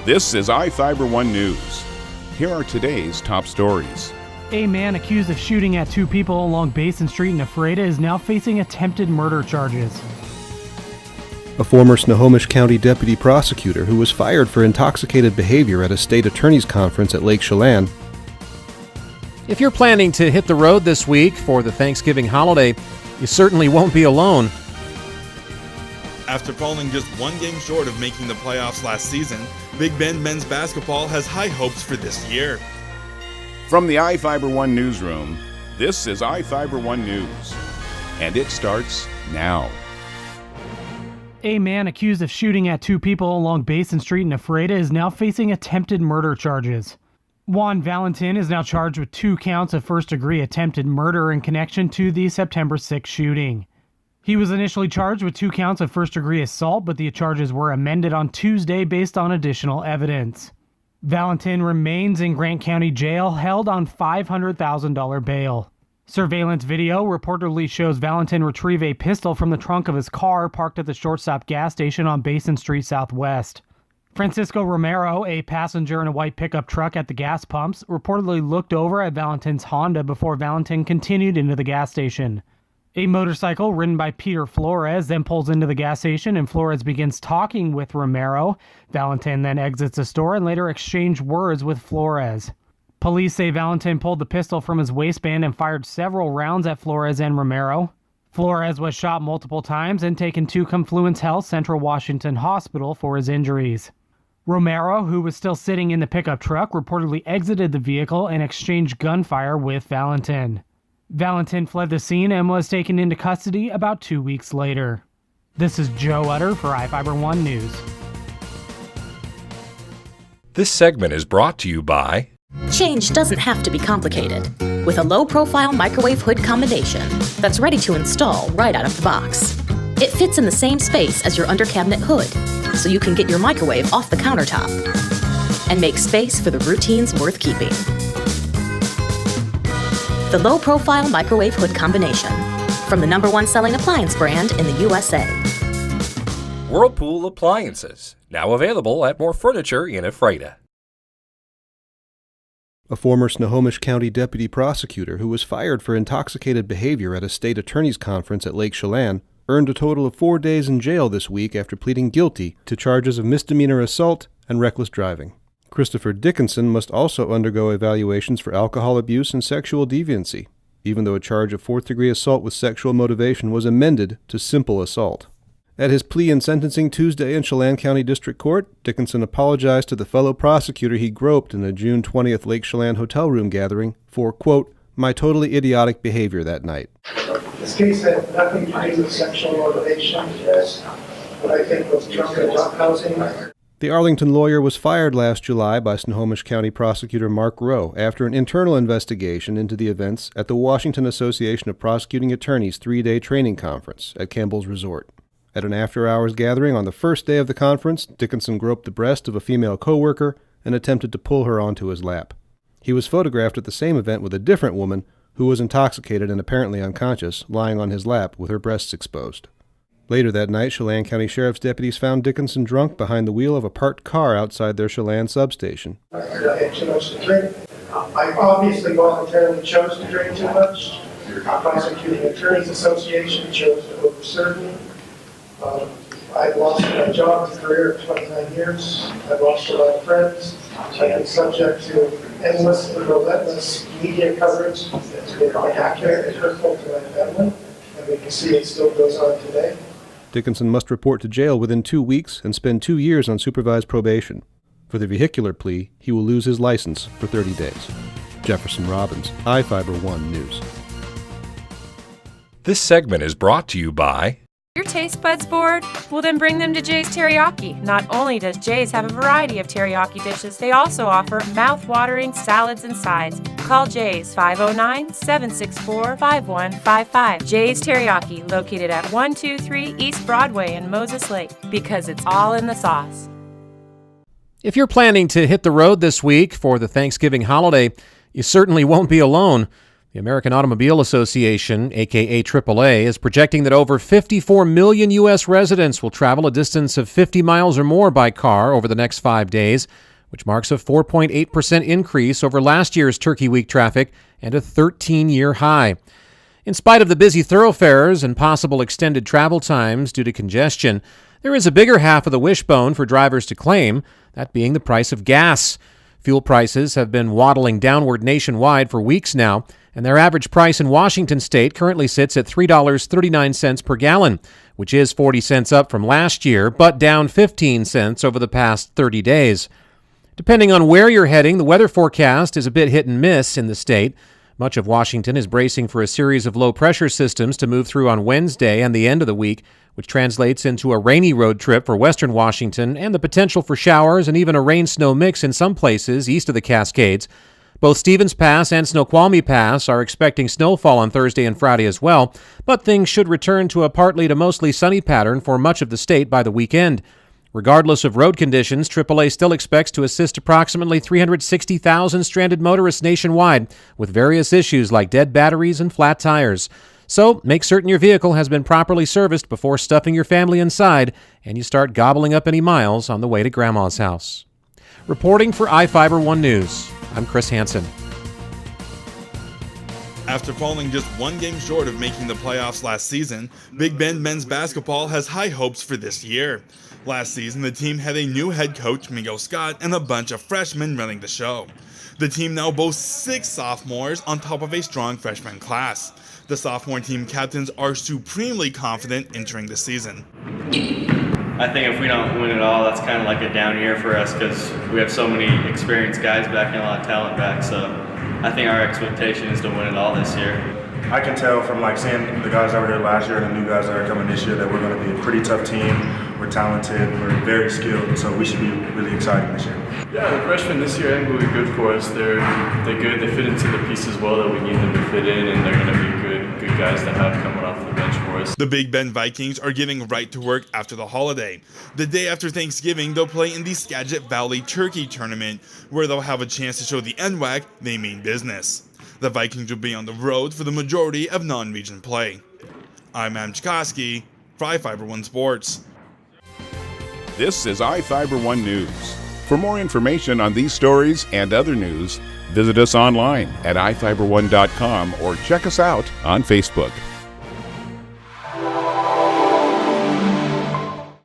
This is iFIBER 1 News. Here are today's top stories. A man accused of shooting at two people along Basin Street in Ephrata is now facing attempted murder charges. A former Snohomish County deputy prosecutor who was fired for intoxicated behavior at a state attorney's conference at Lake Chelan. If you're planning to hit the road this week for the Thanksgiving holiday, you certainly won't be alone. After falling just one game short of making the playoffs last season, Big Bend men's basketball has high hopes for this year. From the iFIBER 1 newsroom, this is iFIBER 1 News. And it starts now. A man accused of shooting at two people along Basin Street in Ephrata is now facing attempted murder charges. Juan Valentin is now charged with 2 counts of first-degree attempted murder in connection to the September 6 shooting. He was initially charged with 2 counts of first-degree assault, but the charges were amended on Tuesday based on additional evidence. Valentin remains in Grant County Jail, held on $500,000 bail. Surveillance video reportedly shows Valentin retrieve a pistol from the trunk of his car parked at the shortstop gas station on Basin Street Southwest. Francisco Romero, a passenger in a white pickup truck at the gas pumps, reportedly looked over at Valentin's Honda before Valentin continued into the gas station. A motorcycle ridden by Peter Flores then pulls into the gas station and Flores begins talking with Romero. Valentin then exits the store and later exchanged words with Flores. Police say Valentin pulled the pistol from his waistband and fired several rounds at Flores and Romero. Flores was shot multiple times and taken to Confluence Health Central Washington Hospital for his injuries. Romero, who was still sitting in the pickup truck, reportedly exited the vehicle and exchanged gunfire with Valentin. Valentin fled the scene and was taken into custody about 2 weeks later. This is Joe Utter for iFIBER 1 News. This segment is brought to you by... Change doesn't have to be complicated. With a low-profile microwave hood combination that's ready to install right out of the box. It fits in the same space as your under-cabinet hood, so you can get your microwave off the countertop and make space for the routines worth keeping. The low-profile microwave hood combination from the #1 selling appliance brand in the USA. Whirlpool Appliances, now available at more furniture in Ephrata. A former Snohomish County deputy prosecutor who was fired for intoxicated behavior at a state attorney's conference at Lake Chelan earned a total of 4 days in jail this week after pleading guilty to charges of misdemeanor assault and reckless driving. Christopher Dickinson must also undergo evaluations for alcohol abuse and sexual deviancy, even though a charge of 4th-degree assault with sexual motivation was amended to simple assault. At his plea and sentencing Tuesday in Chelan County District Court, Dickinson apologized to the fellow prosecutor he groped in a June 20th Lake Chelan hotel room gathering for, quote, my totally idiotic behavior that night. This case had nothing to do with sexual motivation, as what I think was drunk and roughhousing. The Arlington lawyer was fired last July by Snohomish County Prosecutor Mark Rowe after an internal investigation into the events at the Washington Association of Prosecuting Attorneys 3-day training conference at Campbell's Resort. At an after-hours gathering on the first day of the conference, Dickinson groped the breast of a female coworker and attempted to pull her onto his lap. He was photographed at the same event with a different woman who was intoxicated and apparently unconscious, lying on his lap with her breasts exposed. Later that night, Chelan County Sheriff's deputies found Dickinson drunk behind the wheel of a parked car outside their Chelan substation. I had too much to drink. I obviously voluntarily chose to drink too much. The Prosecuting Attorneys Association chose to overserve me. I've lost my job and career of 29 years. I've lost a lot of friends. I've been subject to endless and relentless media coverage that's been inaccurate and hurtful to my family. And we can see it still goes on today. Dickinson must report to jail within 2 weeks and spend 2 years on supervised probation. For the vehicular plea, he will lose his license for 30 days. Jefferson Robbins, iFIBER 1 News. This segment is brought to you by... Your taste buds bored? Well, then bring them to Jay's Teriyaki. Not only does Jay's have a variety of teriyaki dishes, they also offer mouth-watering salads and sides. Call Jay's 509-764-5155. Jay's Teriyaki, located at 123 East Broadway in Moses Lake, because it's all in the sauce. If you're planning to hit the road this week for the Thanksgiving holiday, you certainly won't be alone. The American Automobile Association, aka AAA, is projecting that over 54 million U.S. residents will travel a distance of 50 miles or more by car over the next 5 days, which marks a 4.8% increase over last year's Turkey Week traffic and a 13-year high. In spite of the busy thoroughfares and possible extended travel times due to congestion, there is a bigger half of the wishbone for drivers to claim, that being the price of gas. Fuel prices have been waddling downward nationwide for weeks now, and their average price in Washington state currently sits at $3.39 per gallon, which is 40 cents up from last year, but down 15 cents over the past 30 days. Depending on where you're heading, the weather forecast is a bit hit and miss in the state. Much of Washington is bracing for a series of low-pressure systems to move through on Wednesday and the end of the week, which translates into a rainy road trip for western Washington and the potential for showers and even a rain-snow mix in some places east of the Cascades. Both Stevens Pass and Snoqualmie Pass are expecting snowfall on Thursday and Friday as well, but things should return to a partly to mostly sunny pattern for much of the state by the weekend. Regardless of road conditions, AAA still expects to assist approximately 360,000 stranded motorists nationwide with various issues like dead batteries and flat tires. So make certain your vehicle has been properly serviced before stuffing your family inside and you start gobbling up any miles on the way to Grandma's house. Reporting for iFIBER 1 News, I'm Chris Hansen. After falling just one game short of making the playoffs last season, Big Bend men's basketball has high hopes for this year. Last season, the team had a new head coach, Mingo Scott, and a bunch of freshmen running the show. The team now boasts 6 sophomores on top of a strong freshman class. The sophomore team captains are supremely confident entering the season. I think if we don't win it all, that's kind of like a down year for us because we have so many experienced guys back and a lot of talent back. So I think our expectation is to win it all this year. I can tell from seeing the guys that were here last year and the new guys that are coming this year that we're going to be a pretty tough team. We're talented, we're very skilled, so we should be really exciting this year. Yeah, the freshmen this year I think will be good for us. They're good. They fit into the pieces well that we need them to fit in, and they're going to be good guys to have coming off the bench for us. The Big Bend Vikings are getting right to work after the holiday. The day after Thanksgiving, they'll play in the Skagit Valley Turkey Tournament, where they'll have a chance to show the NWAC they mean business. The Vikings will be on the road for the majority of non-region play. I'm Adam Chikoski for iFIBER 1 Sports. This is iFIBER 1 News. For more information on these stories and other news, visit us online at iFiber1.com or check us out on Facebook.